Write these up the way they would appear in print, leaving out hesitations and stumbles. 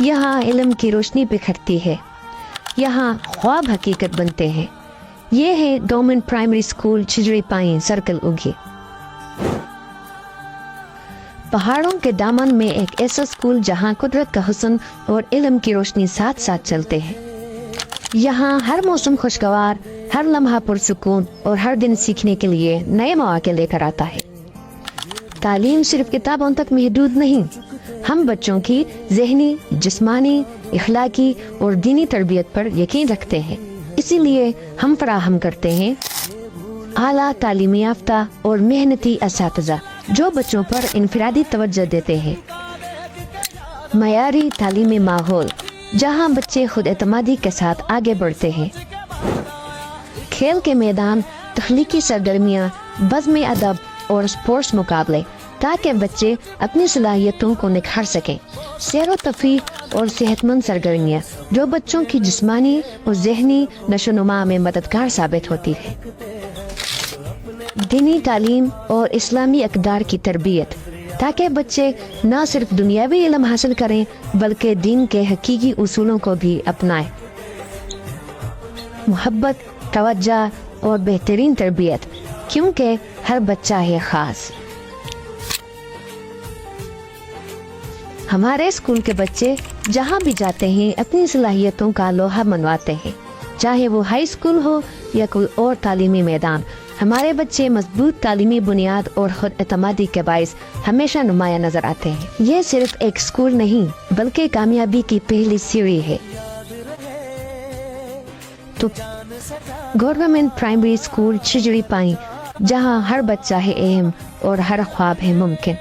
यहाँ इल्म की रोशनी बिखरती है, यहाँ ख्वाब हकीकत बनते हैं। ये है गवर्नमेंट प्राइमरी स्कूल छिजड़ी पाई सर्कल उगी। पहाड़ों के दामन में एक ऐसा स्कूल जहाँ कुदरत का हुस्न और इल्म की रोशनी साथ साथ चलते हैं। यहाँ हर मौसम खुशगवार, हर लम्हा पुरसुकून और हर दिन सीखने के लिए नए मौके लेकर आता है। तालीम सिर्फ किताबों तक महदूद नहीं, हम बच्चों की ज़हनी, जिस्मानी, इखलाकी और दीनी तरबियत पर यकीन रखते हैं। इसीलिए हम फराहम करते हैं आला तालीमी याफ्ता और मेहनती असातिज़ा जो बच्चों पर इनफरादी तवज्जो देते हैं। मयारी तालीमी माहौल जहां बच्चे खुद एतमादी के साथ आगे बढ़ते हैं। खेल के मैदान, तख्लीकी सरगर्मियाँ, बज़्म अदब और स्पोर्ट्स मुकाबले ताकि बच्चे अपनी सलाहियतों को निखार सकें। सैर व तफरीह और सेहतमंद सरगर्मियाँ जो बच्चों की जिस्मानी और ज़हनी नशोनुमा में मददगार साबित होती है। दीनी तालीम और इस्लामी अक़दार की तरबियत ताकि बच्चे न सिर्फ दुनियावी इल्म हासिल करें बल्कि दीन के हकीकी उसूलों को भी अपनाएं। मोहब्बत, तवज्जो और बेहतरीन तरबियत, क्योंकि हर बच्चा है ख़ास। हमारे स्कूल के बच्चे जहाँ भी जाते हैं अपनी सलाहियतों का लोहा मनवाते हैं, चाहे वो हाई स्कूल हो या कोई और तालीमी मैदान। हमारे बच्चे मजबूत तालीमी बुनियाद और खुद एतमादी के बाइस हमेशा नुमाया नजर आते हैं। ये सिर्फ एक स्कूल नहीं बल्कि कामयाबी की पहली सीढ़ी है। तो गवर्नमेंट प्राइमरी स्कूल छिजड़ी पाई जहाँ हर बच्चा है अहम और हर ख्वाब है मुमकिन।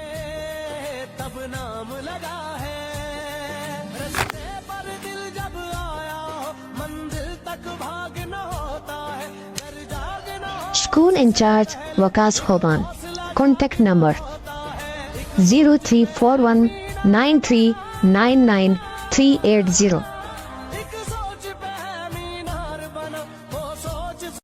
School in charge Waqas Khoban. Contact number 034193999380.